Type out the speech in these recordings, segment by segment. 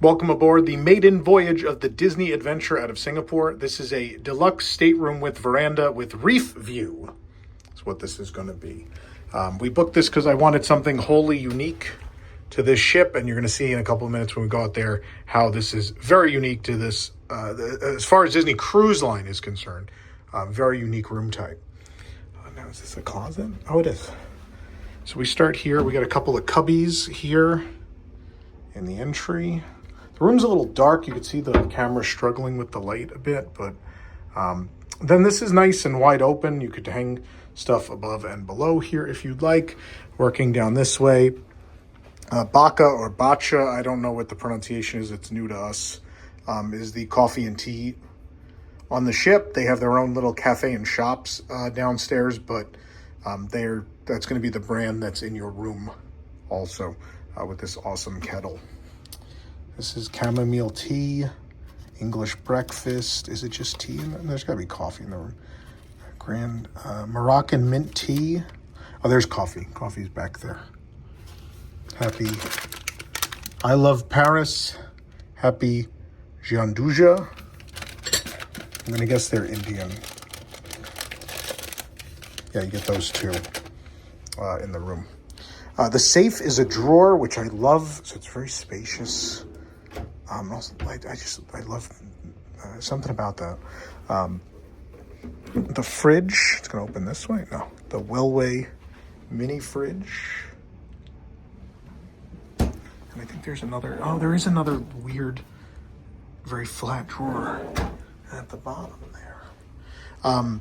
Welcome aboard the maiden voyage of the Disney Adventure out of Singapore. This is a deluxe stateroom with veranda with reef view. That's what this is going to be. We booked this because I wanted something wholly unique to this ship, and you're going to see in a couple of minutes when we go out there how this is very unique to this, as far as Disney Cruise Line is concerned. Very unique room type. Now, is this a closet? Oh, it is. So we start here. We got a couple of cubbies here in the entry. The room's a little dark. You can see the camera struggling with the light a bit, but then this is nice and wide open. You could hang stuff above and below here if you'd like. Working down this way, Baka or Bacha, I don't know what the pronunciation is. It's new to us, is the coffee and tea on the ship. They have their own little cafe and shops downstairs, but that's going to be the brand that's in your room also with this awesome kettle. This is chamomile tea, English breakfast. Is it just tea? There's got to be coffee in the room. Grand Moroccan mint tea. Oh, there's coffee. Coffee's back there. Happy I love Paris. Happy Gianduja. I'm going to guess they're Indian. Yeah, you get those two in the room. The safe is a drawer, which I love. So it's very spacious. Also, I love something about that. The fridge, it's going to open this way. No, the Wellway mini fridge. And I think there's another, there is another weird, very flat drawer at the bottom there.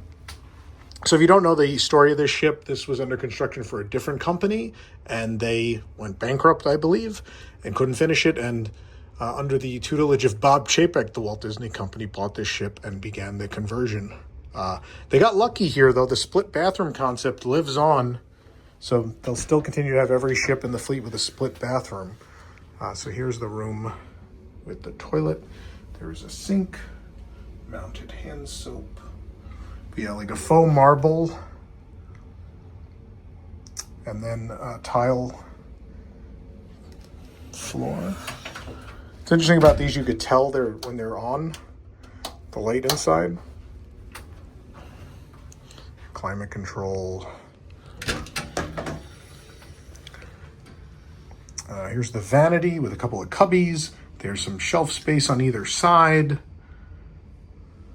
So if you don't know the story of this ship, this was under construction for a different company, and they went bankrupt, I believe, and couldn't finish it. And under the tutelage of Bob Chapek, the Walt Disney Company bought this ship and began the conversion. They got lucky here, though. The split bathroom concept lives on, so they'll still continue to have every ship in the fleet with a split bathroom. So here's the room with the toilet. There's a sink, mounted hand soap. Yeah, like a faux marble, and then tile floor. It's interesting about these, you could tell when they're on, the light inside. Climate control. Here's the vanity with a couple of cubbies. There's some shelf space on either side.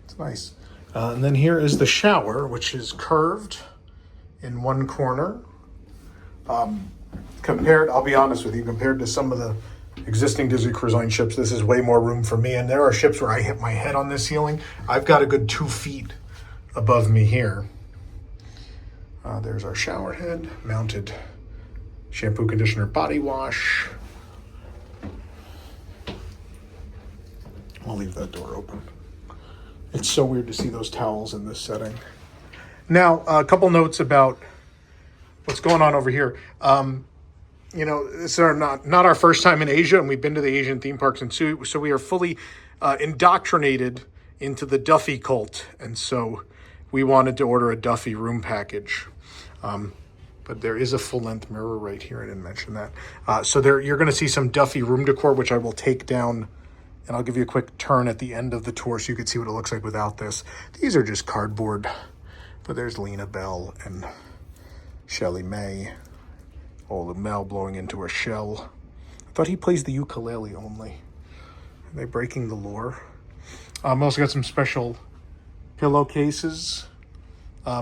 It's nice. And then here is the shower, which is curved in one corner. I'll be honest with you, compared to some of the existing Disney Cruise Line ships, this is way more room for me. And there are ships where I hit my head on this ceiling. I've got a good 2 feet above me here. There's our shower head, mounted shampoo, conditioner, body wash. I'll leave that door open. It's so weird to see those towels in this setting. Now, a couple notes about what's going on over here. This is not our first time in Asia, and we've been to the Asian theme parks, and so we are fully indoctrinated into the Duffy cult, and so we wanted to order a Duffy room package. But there is a full-length mirror right here. I didn't mention that. So you're going to see some Duffy room decor, which I will take down, and I'll give you a quick turn at the end of the tour so you can see what it looks like without this. These are just cardboard, but there's Lena Bell and Shelley May. Oh, the Mel blowing into a shell. I thought he plays the ukulele only. Are they breaking the lore? We also got some special pillowcases.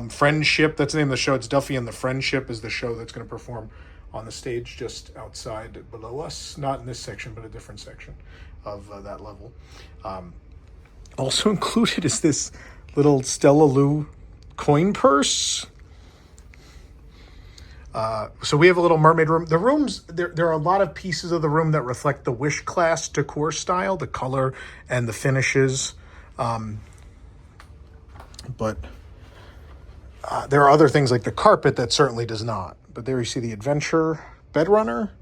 Friendship, that's the name of the show. It's Duffy and the Friendship is the show that's going to perform on the stage just outside below us. Not in this section, but a different section of that level. Also included is this little Stella Lou coin purse. So we have a little mermaid room. The rooms, there are a lot of pieces of the room that reflect the Wish class decor style, the color and the finishes. But there are other things like the carpet that certainly does not. But there you see the Adventure Bedrunner.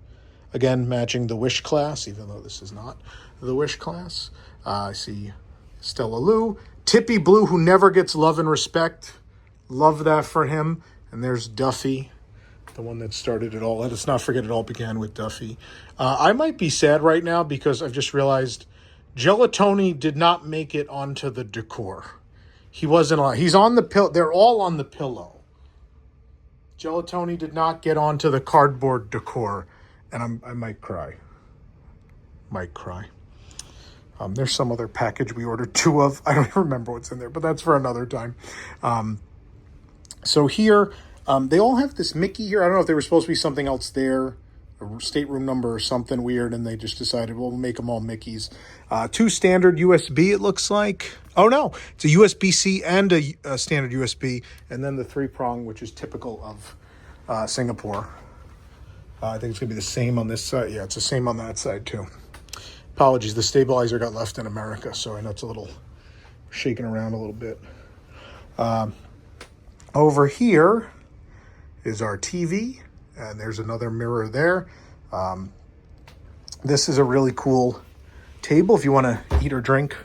Again, matching the Wish class, even though this is not the Wish class. I see Stella Lou. Tippy Blue, who never gets love and respect. Love that for him. And there's Duffy, the one that started it all. Let us not forget it all began with Duffy. I might be sad right now because I've just realized Gelatoni did not make it onto the decor. He wasn't on. He's on the pillow. They're all on the pillow. Gelatoni did not get onto the cardboard decor, and I might cry. Might cry. There's some other package we ordered 2 of. I don't even remember what's in there, but that's for another time. So here, they all have this Mickey here. I don't know if there was supposed to be something else there, a stateroom number or something weird, and they just decided, well, we'll make them all Mickeys. 2 standard USB, it looks like. Oh, no. It's a USB-C and a standard USB, and then the 3-prong, which is typical of Singapore. I think it's going to be the same on this side. Yeah, it's the same on that side, too. Apologies, the stabilizer got left in America, so I know it's a little shaking around a little bit. Over here is our TV, and there's another mirror there. This is a really cool table if you want to eat or drink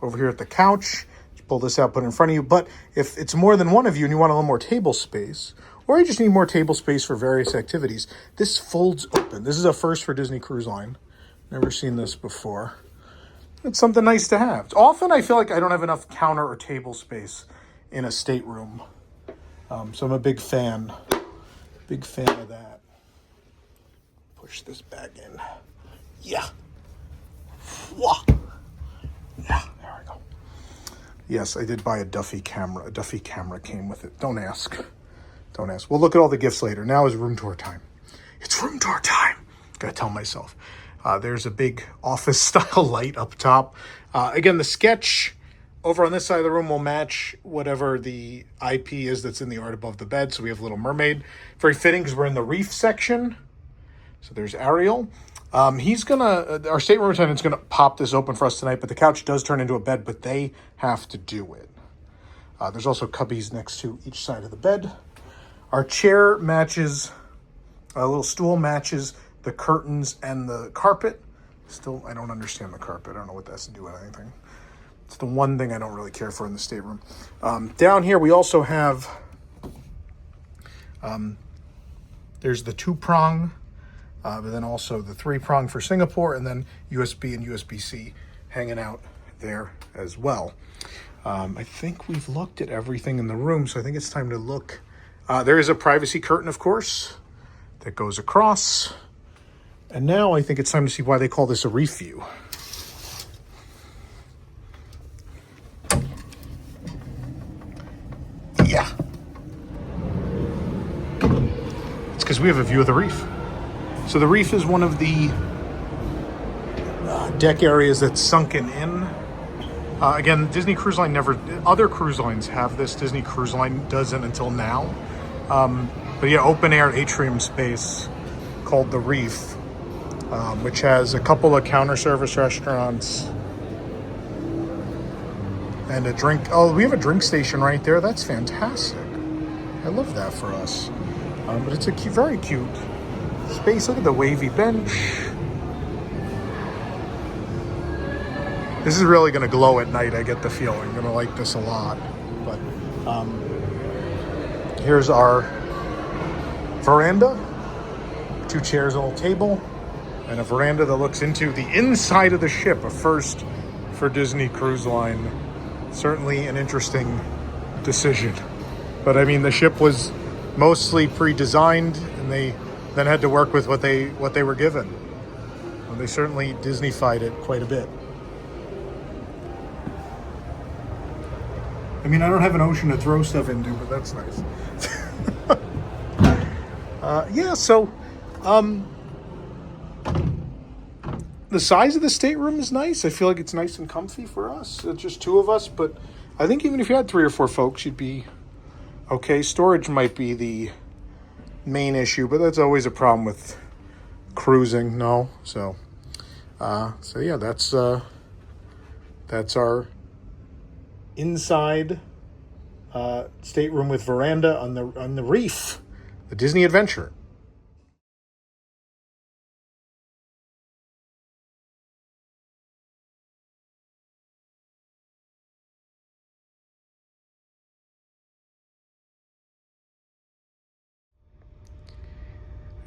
over here at the couch. Just pull this out, put it in front of you. But if it's more than one of you and you want a little more table space, or you just need more table space for various activities, this folds open. This is a first for Disney Cruise Line. Never seen this before. It's something nice to have. Often I feel like I don't have enough counter or table space in a stateroom. So I'm a big fan. Big fan of that. Push this back in. Yeah. Wah. Yeah, there we go. Yes, I did buy a Duffy camera. A Duffy camera came with it. Don't ask. Don't ask. We'll look at all the gifts later. Now is room tour time. It's room tour time. Gotta tell myself. There's a big office-style light up top. Again, the sketch over on this side of the room will match whatever the IP is that's in the art above the bed. So we have Little Mermaid. Very fitting because we're in the reef section. So there's Ariel. Our stateroom attendant's gonna pop this open for us tonight, but the couch does turn into a bed, but they have to do it. There's also cubbies next to each side of the bed. Our chair matches, a little stool matches the curtains and the carpet. Still, I don't understand the carpet. I don't know what that has to do with anything. It's the one thing I don't really care for in the stateroom. Down here, we also have, there's the 2-prong, but then also the 3-prong for Singapore, and then USB and USB-C hanging out there as well. I think we've looked at everything in the room, so I think it's time to look. There is a privacy curtain, of course, that goes across. And now I think it's time to see why they call this a reef view. Yeah. It's because we have a view of the reef. So the reef is one of the deck areas that's sunken in. Again, Disney Cruise Line other cruise lines have this. Disney Cruise Line doesn't until now. But yeah, open air atrium space called the Reef, which has a couple of counter service restaurants and a drink. Oh, we have a drink station right there. That's fantastic. I love that for us. But it's a very cute space. Look at the wavy bench. This is really going to glow at night, I get the feeling. I'm going to like this a lot. But here's our veranda. 2 chairs and a little table. And a veranda that looks into the inside of the ship. A first for Disney Cruise Line. Certainly an interesting decision. But I mean, the ship was mostly pre-designed, and they then had to work with what they were given. And they certainly Disney-fied it quite a bit. I mean, I don't have an ocean to throw stuff into, but that's nice. Yeah, so the size of the stateroom is nice. I feel like it's nice and comfy for us. It's just 2 of us, but I think even if you had 3 or 4 folks, you'd be okay. Storage might be the main issue, but that's always a problem with cruising. No, so yeah, that's our inside stateroom with veranda on the reef, the Disney Adventure.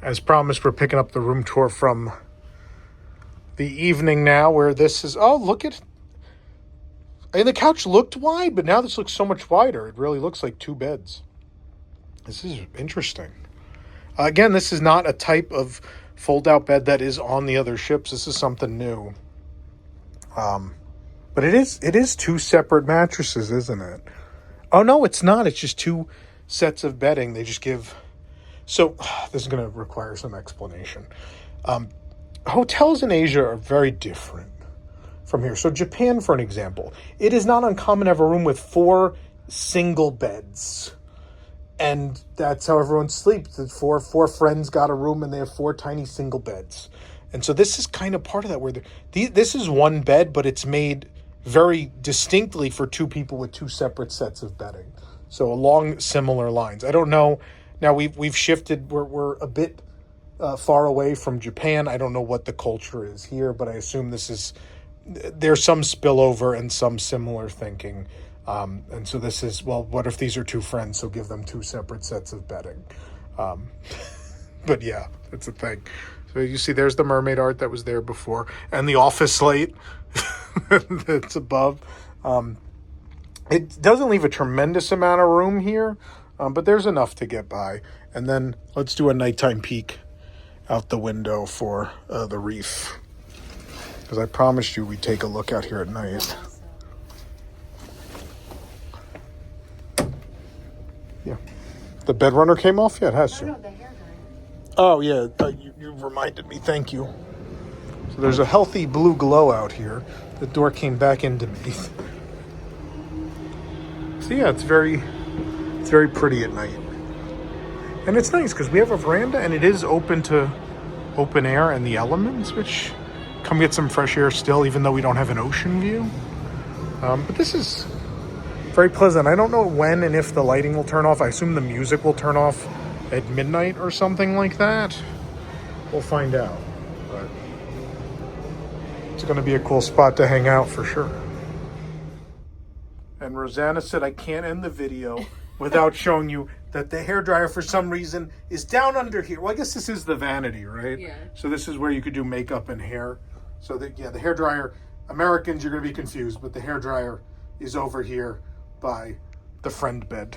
As promised, we're picking up the room tour from the evening now, where this is, oh, look at, and the couch looked wide, but now this looks so much wider. It really looks like 2 beds. This is interesting. Again, this is not a type of fold-out bed that is on the other ships. This is something new. But it is 2 separate mattresses, isn't it? Oh, no, it's not. It's just 2 sets of bedding. They just give... So, this is going to require some explanation. Hotels in Asia are very different from here. So Japan, for an example, it is not uncommon to have a room with 4 single beds. And that's how everyone sleeps. The four friends got a room and they have 4 tiny single beds. And so this is kind of part of that, where this is 1 bed, but it's made very distinctly for 2 people with 2 separate sets of bedding. So along similar lines. I don't know. Now we've shifted. We're a bit far away from Japan. I don't know what the culture is here, but I assume there's some spillover and some similar thinking. And so this is, well, what if these are 2 friends? So give them 2 separate sets of bedding. But yeah, it's a thing. So you see, there's the mermaid art that was there before, and the office slate that's above. It doesn't leave a tremendous amount of room here, but there's enough to get by. And then let's do a nighttime peek out the window for the reef, because I promised you we'd take a look out here at night. Yeah, the bed runner came off. Yeah, it has to. No, the hair dryer. Oh yeah, you reminded me. Thank you. So there's a healthy blue glow out here. The door came back into me. So yeah, it's very pretty at night. And it's nice because we have a veranda and it is open to open air and the elements, which come get some fresh air still, even though we don't have an ocean view. But this is very pleasant. I don't know when and if the lighting will turn off. I assume the music will turn off at midnight or something like that. We'll find out. But it's going to be a cool spot to hang out for sure. And Rosanna said I can't end the video without showing you that the hairdryer, for some reason, is down under here. Well, I guess this is the vanity, right? Yeah. So this is where you could do makeup and hair. So that, yeah, the hairdryer, Americans, you're going to be confused, but the hairdryer is over here by the friend bed.